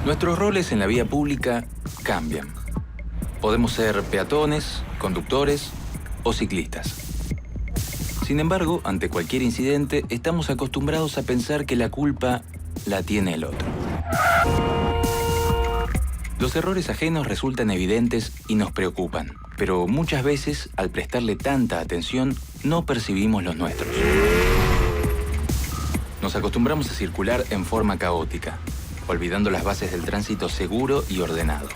Nuestros roles en la vía pública cambian. Podemos ser peatones, conductores o ciclistas. Sin embargo, ante cualquier incidente, estamos acostumbrados a pensar que la culpa la tiene el otro. Los errores ajenos resultan evidentes y nos preocupan, pero muchas veces, al prestarle tanta atención, no percibimos los nuestros. Nos acostumbramos a circular en forma caótica, olvidando las bases del tránsito seguro y ordenado.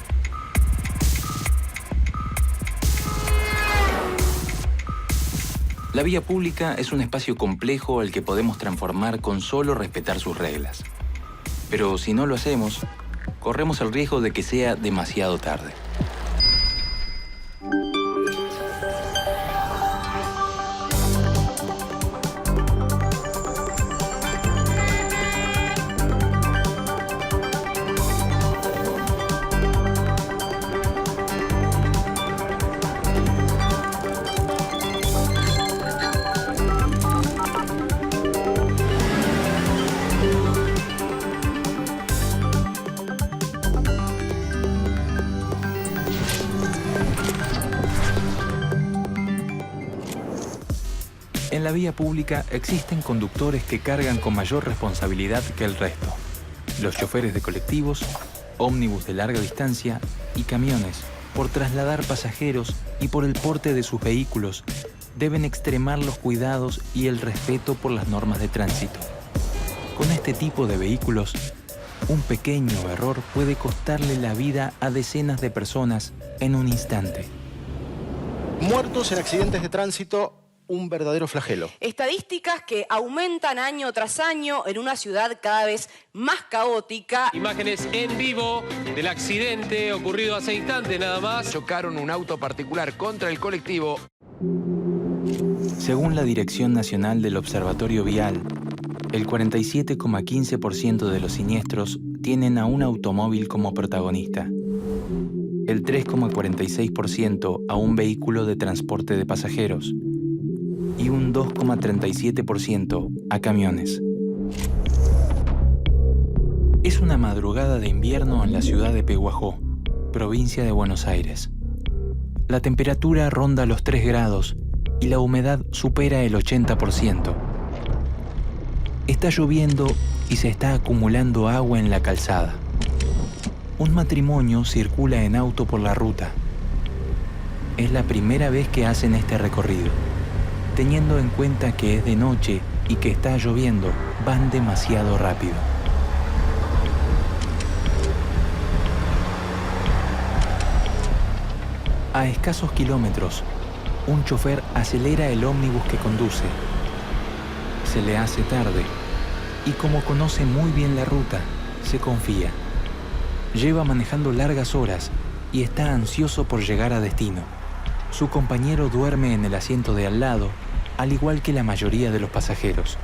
La vía pública es un espacio complejo al que podemos transformar con solo respetar sus reglas. Pero si no lo hacemos, corremos el riesgo de que sea demasiado tarde. En la vía pública existen conductores que cargan con mayor responsabilidad que el resto. Los choferes de colectivos, ómnibus de larga distancia y camiones, por trasladar pasajeros y por el porte de sus vehículos, deben extremar los cuidados y el respeto por las normas de tránsito. Con este tipo de vehículos, un pequeño error puede costarle la vida a decenas de personas en un instante. Muertos en accidentes de tránsito, un verdadero flagelo. Estadísticas que aumentan año tras año en una ciudad cada vez más caótica. Imágenes en vivo del accidente ocurrido hace instantes nada más. Chocaron un auto particular contra el colectivo. Según la Dirección Nacional del Observatorio Vial, el 47,15% de los siniestros tienen a un automóvil como protagonista, el 3,46% a un vehículo de transporte de pasajeros y un 2,37% a camiones. Es una madrugada de invierno en la ciudad de Pehuajó, provincia de Buenos Aires. La temperatura ronda los 3 grados y la humedad supera el 80%. Está lloviendo y se está acumulando agua en la calzada. Un matrimonio circula en auto por la ruta. Es la primera vez que hacen este recorrido. Teniendo en cuenta que es de noche y que está lloviendo, van demasiado rápido. A escasos kilómetros, un chofer acelera el ómnibus que conduce. Se le hace tarde y como conoce muy bien la ruta, se confía. Lleva manejando largas horas y está ansioso por llegar a destino. Su compañero duerme en el asiento de al lado, al igual que la mayoría de los pasajeros.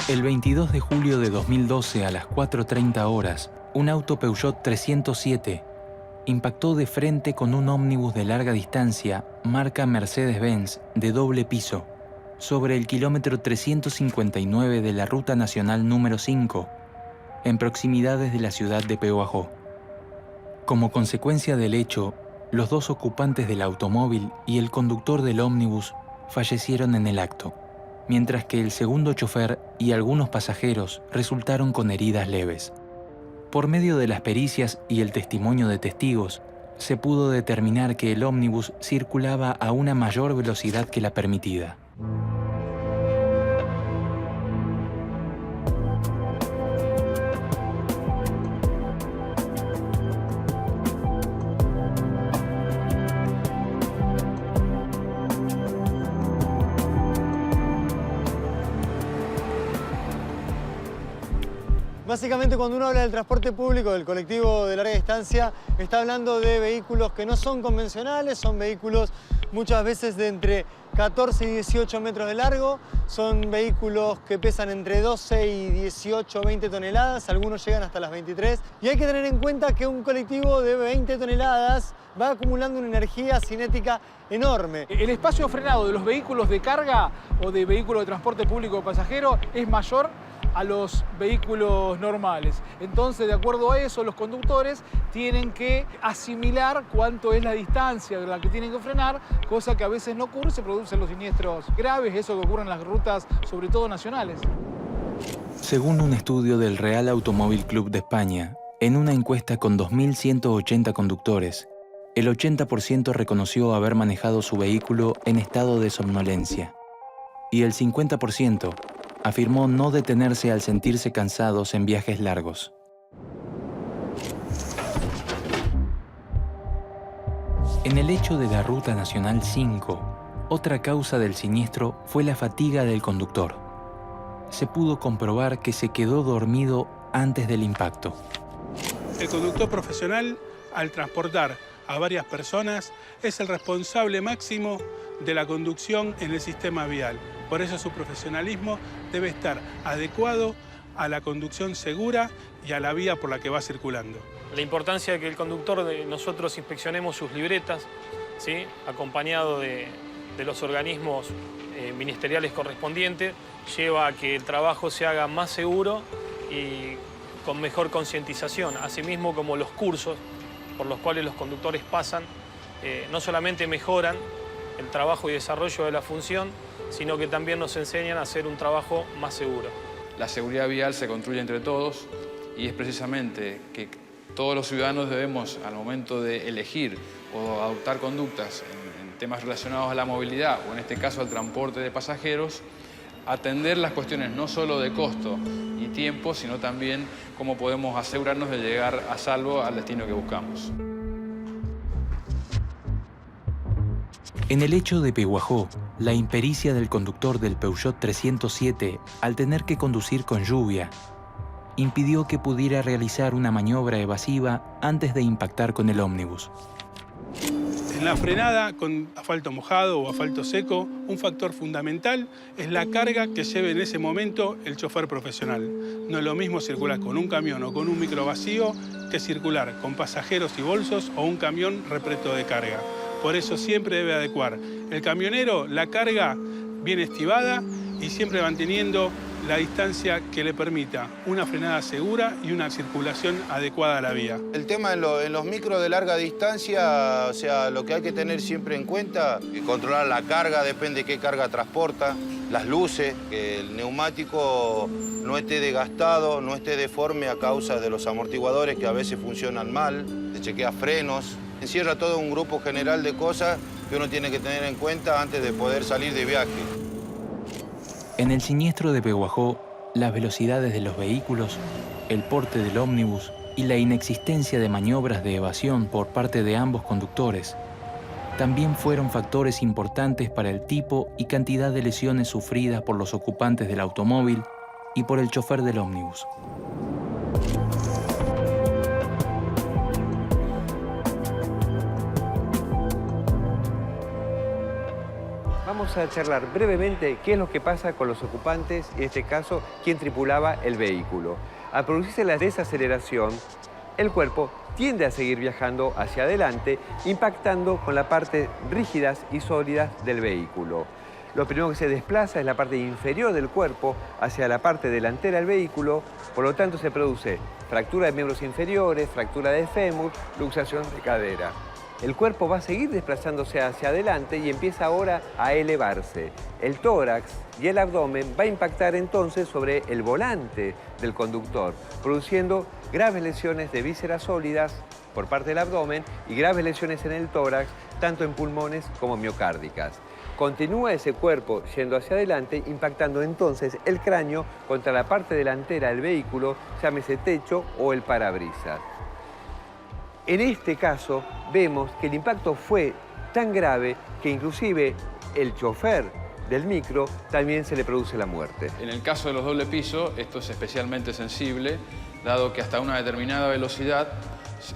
El 22 de julio de 2012 a las 4:30 horas, un auto Peugeot 307 impactó de frente con un ómnibus de larga distancia marca Mercedes-Benz de doble piso sobre el kilómetro 359 de la Ruta Nacional número 5, en proximidades de la ciudad de Pehuajó. Como consecuencia del hecho, los 2 ocupantes del automóvil y el conductor del ómnibus fallecieron en el acto, mientras que el segundo chofer y algunos pasajeros resultaron con heridas leves. Por medio de las pericias y el testimonio de testigos, se pudo determinar que el ómnibus circulaba a una mayor velocidad que la permitida. Básicamente, cuando uno habla del transporte público, del colectivo de larga distancia, está hablando de vehículos que no son convencionales, son vehículos muchas veces de entre 14 y 18 metros de largo, son vehículos que pesan entre 12 y 18 o 20 toneladas, algunos llegan hasta las 23. Y hay que tener en cuenta que un colectivo de 20 toneladas va acumulando una energía cinética enorme. El espacio frenado de los vehículos de carga o de vehículos de transporte público de pasajeros es mayor a los vehículos normales. Entonces, de acuerdo a eso, los conductores tienen que asimilar cuánto es la distancia de la que tienen que frenar, cosa que a veces no ocurre y se producen los siniestros graves, eso que ocurre en las rutas, sobre todo nacionales. Según un estudio del Real Automóvil Club de España, en una encuesta con 2.180 conductores, el 80% reconoció haber manejado su vehículo en estado de somnolencia y el 50% afirmó no detenerse al sentirse cansados en viajes largos. En el hecho de la Ruta Nacional 5, otra causa del siniestro fue la fatiga del conductor. Se pudo comprobar que se quedó dormido antes del impacto. El conductor profesional, al transportar a varias personas, es el responsable máximo de la conducción en el sistema vial. Por eso su profesionalismo debe estar adecuado a la conducción segura y a la vía por la que va circulando. La importancia de que el conductor nosotros inspeccionemos sus libretas, ¿sí?, acompañado de los organismos ministeriales correspondientes, lleva a que el trabajo se haga más seguro y con mejor concientización, asimismo como los cursos por los cuales los conductores pasan, no solamente mejoran el trabajo y desarrollo de la función, sino que también nos enseñan a hacer un trabajo más seguro. La seguridad vial se construye entre todos y es precisamente que todos los ciudadanos debemos, al momento de elegir o adoptar conductas en temas relacionados a la movilidad o en este caso al transporte de pasajeros, atender las cuestiones no solo de costo y tiempo, sino también cómo podemos asegurarnos de llegar a salvo al destino que buscamos. En el hecho de Pehuajó, la impericia del conductor del Peugeot 307, al tener que conducir con lluvia, impidió que pudiera realizar una maniobra evasiva antes de impactar con el ómnibus. En la frenada con asfalto mojado o asfalto seco, un factor fundamental es la carga que lleve en ese momento el chofer profesional. No es lo mismo circular con un camión o con un micro vacío que circular con pasajeros y bolsos o un camión repleto de carga. Por eso siempre debe adecuar el camionero la carga bien estibada y siempre manteniendo la distancia que le permita una frenada segura y una circulación adecuada a la vía. El tema en los micros de larga distancia, o sea, lo que hay que tener siempre en cuenta es controlar la carga, depende de qué carga transporta, las luces, que el neumático no esté desgastado, no esté deforme a causa de los amortiguadores que a veces funcionan mal, se chequea frenos. Encierra todo un grupo general de cosas que uno tiene que tener en cuenta antes de poder salir de viaje. En el siniestro de Pehuajó, las velocidades de los vehículos, el porte del ómnibus y la inexistencia de maniobras de evasión por parte de ambos conductores también fueron factores importantes para el tipo y cantidad de lesiones sufridas por los ocupantes del automóvil y por el chofer del ómnibus. Vamos a charlar brevemente qué es lo que pasa con los ocupantes y en este caso, quién tripulaba el vehículo. Al producirse la desaceleración, el cuerpo tiende a seguir viajando hacia adelante, impactando con la parte rígidas y sólidas del vehículo. Lo primero que se desplaza es la parte inferior del cuerpo hacia la parte delantera del vehículo, por lo tanto se produce fractura de miembros inferiores, fractura de fémur, luxación de cadera. El cuerpo va a seguir desplazándose hacia adelante y empieza ahora a elevarse. El tórax y el abdomen va a impactar entonces sobre el volante del conductor, produciendo graves lesiones de vísceras sólidas por parte del abdomen y graves lesiones en el tórax, tanto en pulmones como miocárdicas. Continúa ese cuerpo yendo hacia adelante, impactando entonces el cráneo contra la parte delantera del vehículo, llámese techo o el parabrisas. En este caso, vemos que el impacto fue tan grave que inclusive el chofer del micro también se le produce la muerte. En el caso de los doble piso, esto es especialmente sensible dado que hasta una determinada velocidad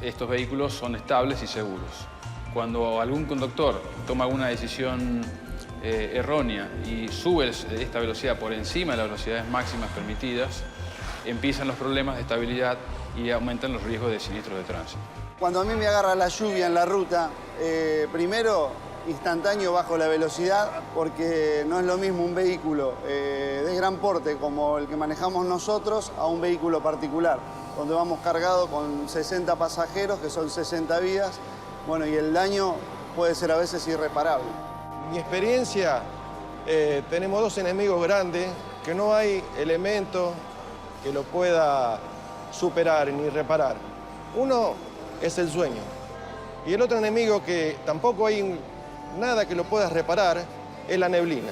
estos vehículos son estables y seguros. Cuando algún conductor toma alguna decisión errónea y sube esta velocidad por encima de las velocidades máximas permitidas, empiezan los problemas de estabilidad y aumentan los riesgos de siniestros de tránsito. Cuando a mí me agarra la lluvia en la ruta, primero, instantáneo bajo la velocidad, porque no es lo mismo un vehículo de gran porte como el que manejamos nosotros a un vehículo particular, donde vamos cargados con 60 pasajeros, que son 60 vidas, bueno, y el daño puede ser a veces irreparable. Mi experiencia, tenemos dos enemigos grandes, que no hay elemento que lo pueda superar ni reparar. Uno es el sueño, y el otro enemigo que tampoco hay nada que lo pueda reparar es la neblina.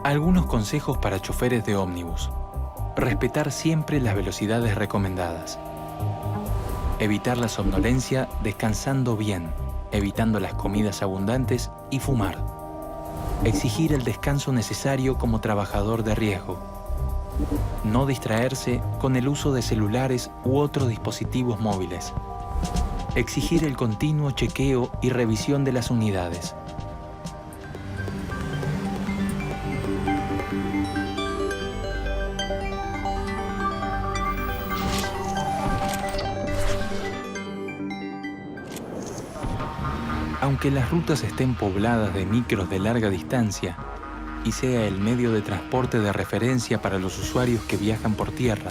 Algunos consejos para choferes de ómnibus. Respetar siempre las velocidades recomendadas. Evitar la somnolencia descansando bien, evitando las comidas abundantes y fumar. Exigir el descanso necesario como trabajador de riesgo. No distraerse con el uso de celulares u otros dispositivos móviles. Exigir el continuo chequeo y revisión de las unidades. Aunque las rutas estén pobladas de micros de larga distancia y sea el medio de transporte de referencia para los usuarios que viajan por tierra,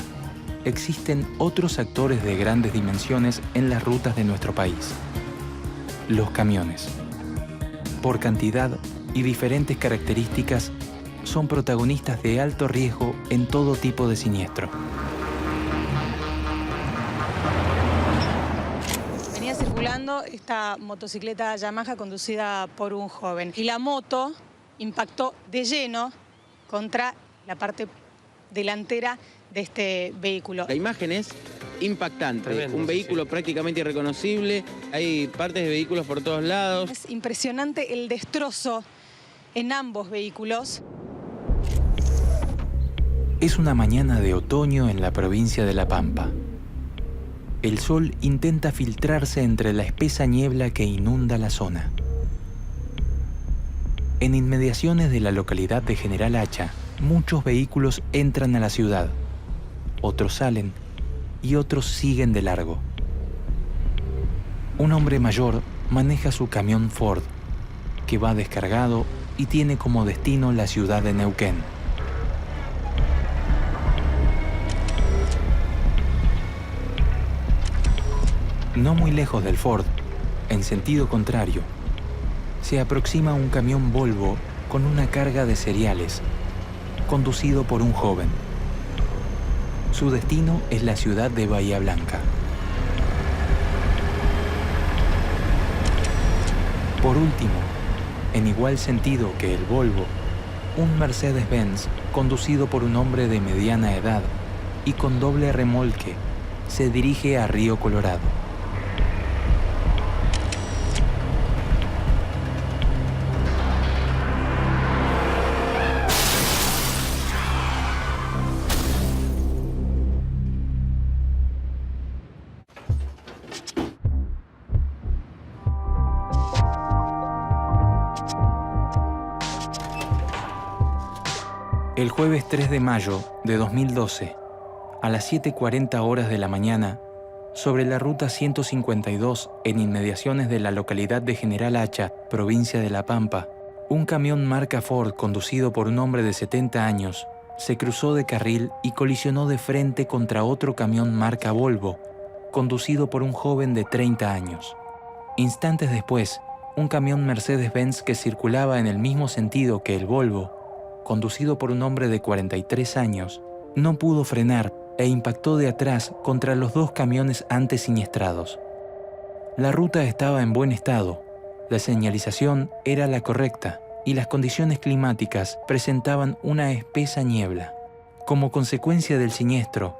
existen otros actores de grandes dimensiones en las rutas de nuestro país. Los camiones. Por cantidad y diferentes características, son protagonistas de alto riesgo en todo tipo de siniestro. Circulando esta motocicleta Yamaha conducida por un joven y la moto impactó de lleno contra la parte delantera de este vehículo. La imagen es impactante, tremendo, un vehículo prácticamente irreconocible, hay partes de vehículos por todos lados. Es impresionante el destrozo en ambos vehículos. Es una mañana de otoño en la provincia de La Pampa. El sol intenta filtrarse entre la espesa niebla que inunda la zona. En inmediaciones de la localidad de General Hacha, muchos vehículos entran a la ciudad. Otros salen y otros siguen de largo. Un hombre mayor maneja su camión Ford, que va descargado y tiene como destino la ciudad de Neuquén. No muy lejos del Ford, en sentido contrario, se aproxima un camión Volvo con una carga de cereales, conducido por un joven. Su destino es la ciudad de Bahía Blanca. Por último, en igual sentido que el Volvo, un Mercedes-Benz conducido por un hombre de mediana edad y con doble remolque se dirige a Río Colorado. El jueves 3 de mayo de 2012, a las 7:40 horas de la mañana, sobre la ruta 152 en inmediaciones de la localidad de General Hacha, provincia de La Pampa, un camión marca Ford conducido por un hombre de 70 años se cruzó de carril y colisionó de frente contra otro camión marca Volvo, conducido por un joven de 30 años. Instantes después, un camión Mercedes-Benz que circulaba en el mismo sentido que el Volvo, conducido por un hombre de 43 años, no pudo frenar e impactó de atrás contra los dos camiones antes siniestrados. La ruta estaba en buen estado, la señalización era la correcta y las condiciones climáticas presentaban una espesa niebla. Como consecuencia del siniestro,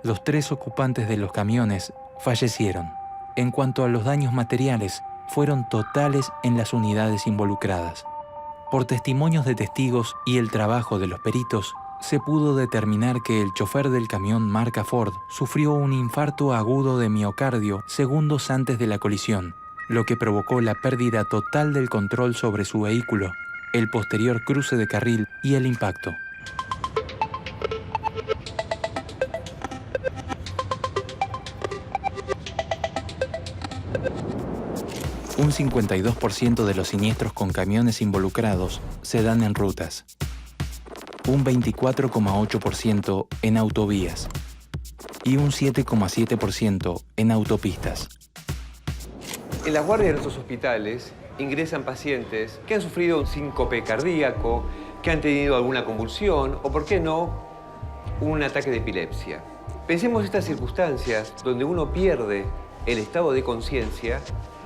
Los 3 ocupantes de los camiones fallecieron. En cuanto a los daños materiales, fueron totales en las unidades involucradas. Por testimonios de testigos y el trabajo de los peritos, se pudo determinar que el chofer del camión marca Ford sufrió un infarto agudo de miocardio segundos antes de la colisión, lo que provocó la pérdida total del control sobre su vehículo, el posterior cruce de carril y el impacto. Un 52% de los siniestros con camiones involucrados se dan en rutas, un 24,8% en autovías y un 7,7% en autopistas. En las guardias de nuestros hospitales ingresan pacientes que han sufrido un síncope cardíaco, que han tenido alguna convulsión o, por qué no, un ataque de epilepsia. Pensemos estas circunstancias donde uno pierde el estado de conciencia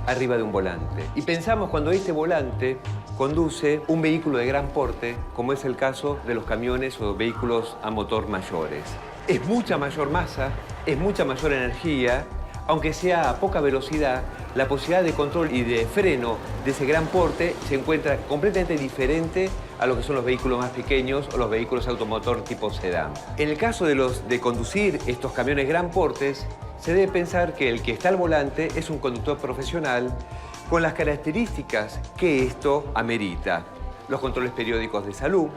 arriba de un volante. Y pensamos cuando este volante conduce un vehículo de gran porte, como es el caso de los camiones o vehículos a motor mayores. Es mucha mayor masa, es mucha mayor energía, aunque sea a poca velocidad, la posibilidad de control y de freno de ese gran porte se encuentra completamente diferente a lo que son los vehículos más pequeños o los vehículos automotor tipo sedán. En el caso de conducir estos camiones gran portes, se debe pensar que el que está al volante es un conductor profesional con las características que esto amerita. Los controles periódicos de salud,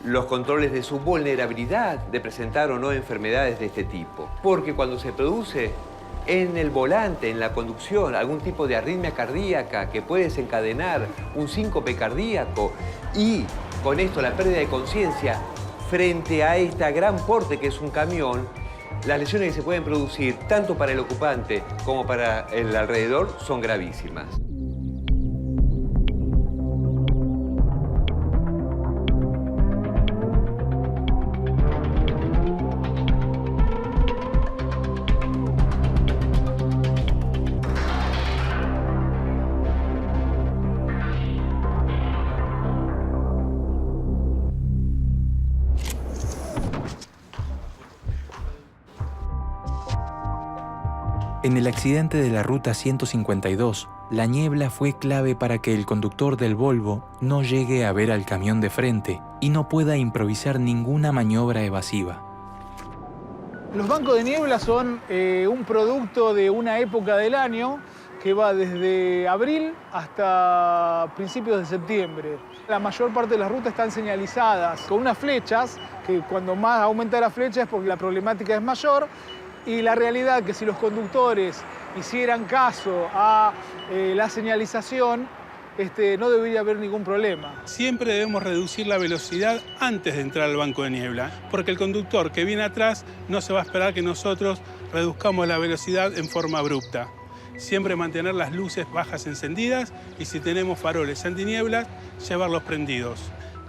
los controles de su vulnerabilidad de presentar o no enfermedades de este tipo. Porque cuando se produce en el volante, en la conducción, algún tipo de arritmia cardíaca que puede desencadenar un síncope cardíaco y con esto la pérdida de conciencia frente a esta gran porte que es un camión, las lesiones que se pueden producir tanto para el ocupante como para el alrededor son gravísimas. En el accidente de la Ruta 152, la niebla fue clave para que el conductor del Volvo no llegue a ver al camión de frente y no pueda improvisar ninguna maniobra evasiva. Los bancos de niebla son un producto de una época del año que va desde abril hasta principios de septiembre. La mayor parte de las rutas están señalizadas con unas flechas, que cuando más aumenta la flecha es porque la problemática es mayor. Y la realidad es que si los conductores hicieran caso a la señalización, no debería haber ningún problema. Siempre debemos reducir la velocidad antes de entrar al banco de niebla, porque el conductor que viene atrás no se va a esperar que nosotros reduzcamos la velocidad en forma abrupta. Siempre mantener las luces bajas encendidas y si tenemos faroles antinieblas, llevarlos prendidos.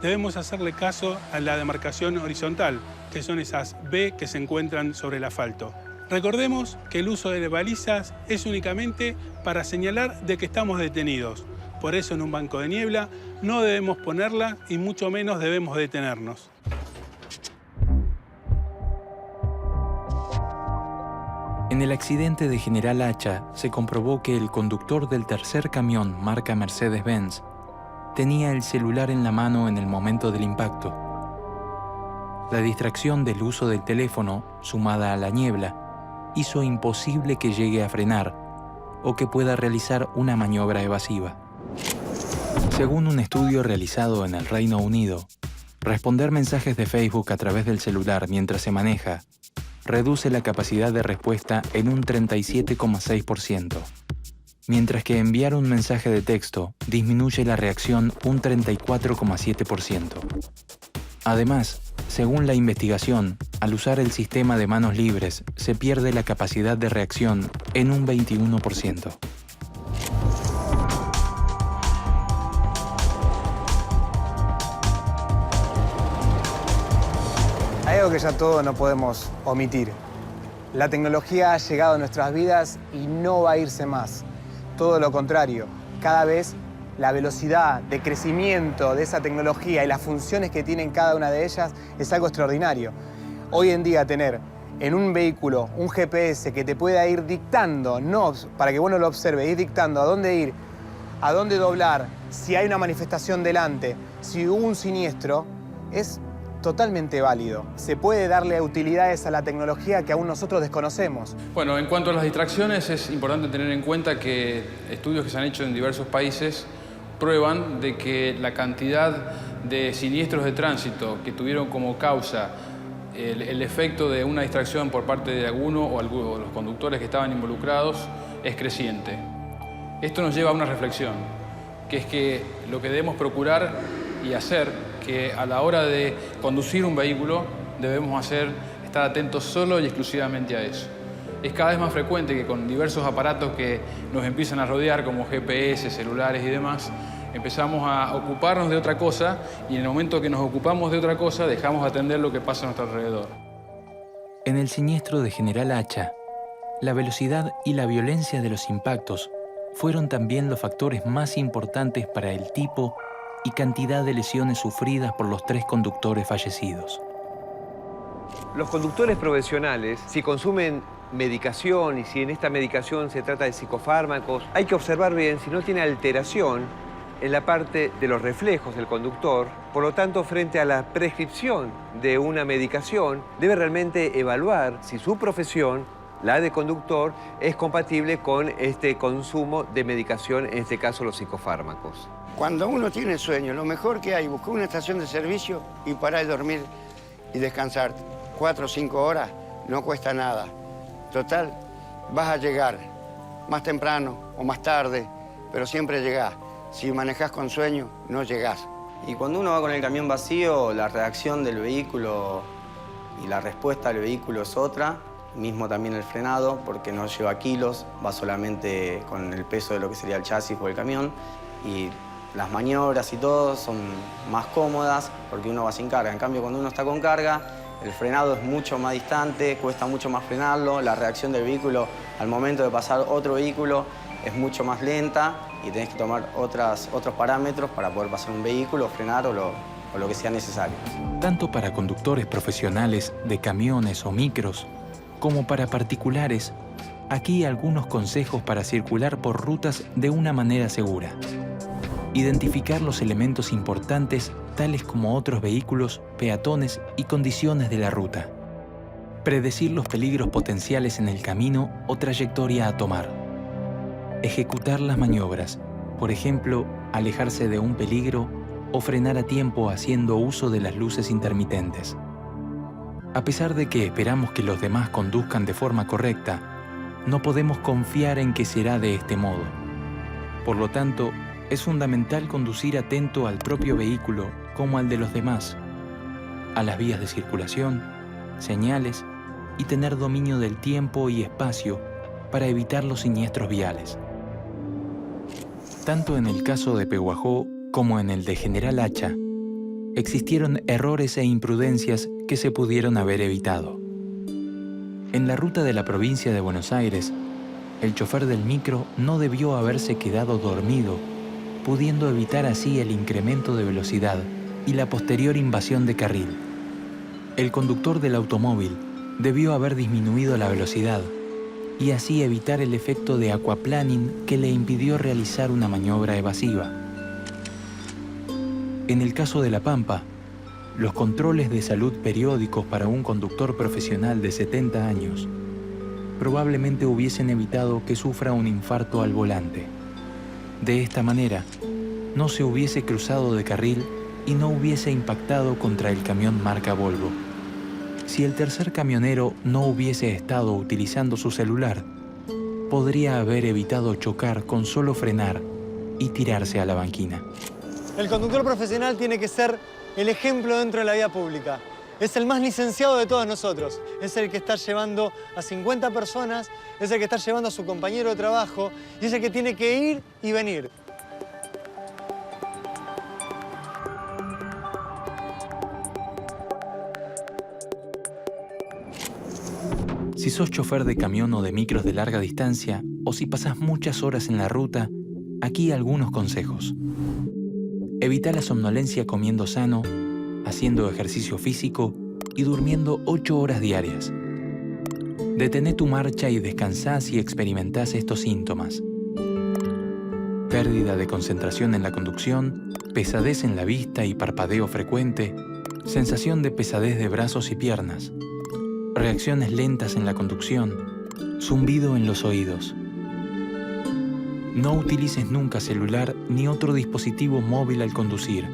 Debemos hacerle caso a la demarcación horizontal, que son esas B que se encuentran sobre el asfalto. Recordemos que el uso de balizas es únicamente para señalar de que estamos detenidos. Por eso en un banco de niebla no debemos ponerla y mucho menos debemos detenernos. En el accidente de General Hacha se comprobó que el conductor del tercer camión marca Mercedes-Benz tenía el celular en la mano en el momento del impacto. La distracción del uso del teléfono, sumada a la niebla, hizo imposible que llegue a frenar o que pueda realizar una maniobra evasiva. Según un estudio realizado en el Reino Unido, responder mensajes de Facebook a través del celular mientras se maneja reduce la capacidad de respuesta en un 37,6%, mientras que enviar un mensaje de texto disminuye la reacción un 34,7%. Además, según la investigación, al usar el sistema de manos libres, se pierde la capacidad de reacción en un 21%. Hay algo que ya todos no podemos omitir. La tecnología ha llegado a nuestras vidas y no va a irse más. Todo lo contrario, cada vez la velocidad de crecimiento de esa tecnología y las funciones que tienen cada una de ellas es algo extraordinario. Hoy en día tener en un vehículo un GPS que te pueda ir dictando, no para que vos no lo observes, ir dictando a dónde ir, a dónde doblar, si hay una manifestación delante, si hubo un siniestro, es totalmente válido. Se puede darle utilidades a la tecnología que aún nosotros desconocemos. Bueno, en cuanto a las distracciones, es importante tener en cuenta que estudios que se han hecho en diversos países prueban de que la cantidad de siniestros de tránsito que tuvieron como causa el efecto de una distracción por parte de alguno o los conductores que estaban involucrados es creciente. Esto nos lleva a una reflexión, que es que lo que debemos procurar y hacer, que a la hora de conducir un vehículo debemos estar atentos solo y exclusivamente a eso. Es cada vez más frecuente que con diversos aparatos que nos empiezan a rodear, como GPS, celulares y demás, empezamos a ocuparnos de otra cosa y en el momento que nos ocupamos de otra cosa dejamos de atender lo que pasa a nuestro alrededor. En el siniestro de General Hacha, la velocidad y la violencia de los impactos fueron también los factores más importantes para el tipo y cantidad de lesiones sufridas por los 3 conductores fallecidos. Los conductores profesionales, si consumen medicación y si en esta medicación se trata de psicofármacos, hay que observar bien si no tiene alteración en la parte de los reflejos del conductor. Por lo tanto, frente a la prescripción de una medicación, debe realmente evaluar si su profesión, la de conductor, es compatible con este consumo de medicación, en este caso los psicofármacos. Cuando uno tiene sueño, lo mejor que hay, buscar una estación de servicio y parar de dormir y descansar 4 o 5 horas, no cuesta nada. Total, vas a llegar más temprano o más tarde, pero siempre llegás. Si manejás con sueño, no llegás. Y cuando uno va con el camión vacío, la reacción del vehículo y la respuesta del vehículo es otra. Mismo también el frenado, porque no lleva kilos, va solamente con el peso de lo que sería el chasis o el camión. Y las maniobras y todo son más cómodas porque uno va sin carga. En cambio, cuando uno está con carga, el frenado es mucho más distante, cuesta mucho más frenarlo. La reacción del vehículo al momento de pasar otro vehículo es mucho más lenta y tenés que tomar otros parámetros para poder pasar un vehículo, frenar o lo que sea necesario. Tanto para conductores profesionales de camiones o micros, como para particulares, aquí algunos consejos para circular por rutas de una manera segura. Identificar los elementos importantes, tales como otros vehículos, peatones y condiciones de la ruta. Predecir los peligros potenciales en el camino o trayectoria a tomar. Ejecutar las maniobras, por ejemplo, alejarse de un peligro o frenar a tiempo haciendo uso de las luces intermitentes. A pesar de que esperamos que los demás conduzcan de forma correcta, no podemos confiar en que será de este modo. Por lo tanto, es fundamental conducir atento al propio vehículo como al de los demás, a las vías de circulación, señales y tener dominio del tiempo y espacio para evitar los siniestros viales. Tanto en el caso de Pehuajó como en el de General Hacha, existieron errores e imprudencias que se pudieron haber evitado. En la ruta de la provincia de Buenos Aires, el chofer del micro no debió haberse quedado dormido, pudiendo evitar así el incremento de velocidad y la posterior invasión de carril. El conductor del automóvil debió haber disminuido la velocidad y así evitar el efecto de aquaplaning que le impidió realizar una maniobra evasiva. En el caso de La Pampa, los controles de salud periódicos para un conductor profesional de 70 años probablemente hubiesen evitado que sufra un infarto al volante. De esta manera, no se hubiese cruzado de carril y no hubiese impactado contra el camión marca Volvo. Si el tercer camionero no hubiese estado utilizando su celular, podría haber evitado chocar con solo frenar y tirarse a la banquina. El conductor profesional tiene que ser el ejemplo dentro de la vía pública. Es el más licenciado de todos nosotros. Es el que está llevando a 50 personas, es el que está llevando a su compañero de trabajo y es el que tiene que ir y venir. Si sos chofer de camión o de micros de larga distancia, o si pasás muchas horas en la ruta, aquí algunos consejos. Evita la somnolencia comiendo sano, haciendo ejercicio físico y durmiendo 8 horas diarias. Detené tu marcha y descansá si experimentás estos síntomas. Pérdida de concentración en la conducción, pesadez en la vista y parpadeo frecuente, sensación de pesadez de brazos y piernas, reacciones lentas en la conducción, zumbido en los oídos. No utilices nunca celular ni otro dispositivo móvil al conducir.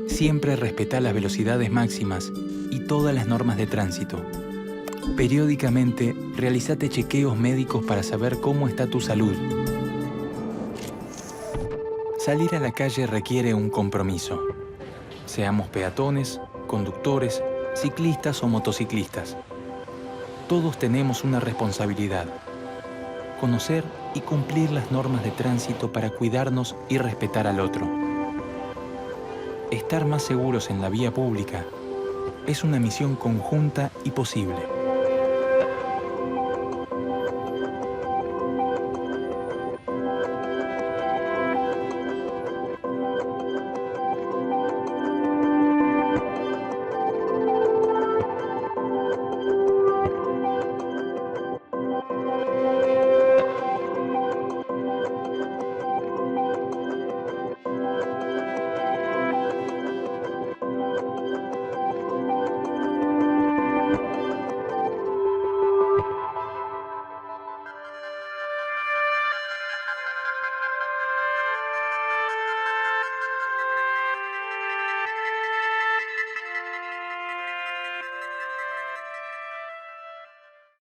Siempre respetá las velocidades máximas y todas las normas de tránsito. Periódicamente, realizate chequeos médicos para saber cómo está tu salud. Salir a la calle requiere un compromiso. Seamos peatones, conductores, ciclistas o motociclistas. Todos tenemos una responsabilidad: conocer y cumplir las normas de tránsito para cuidarnos y respetar al otro. Estar más seguros en la vía pública es una misión conjunta y posible.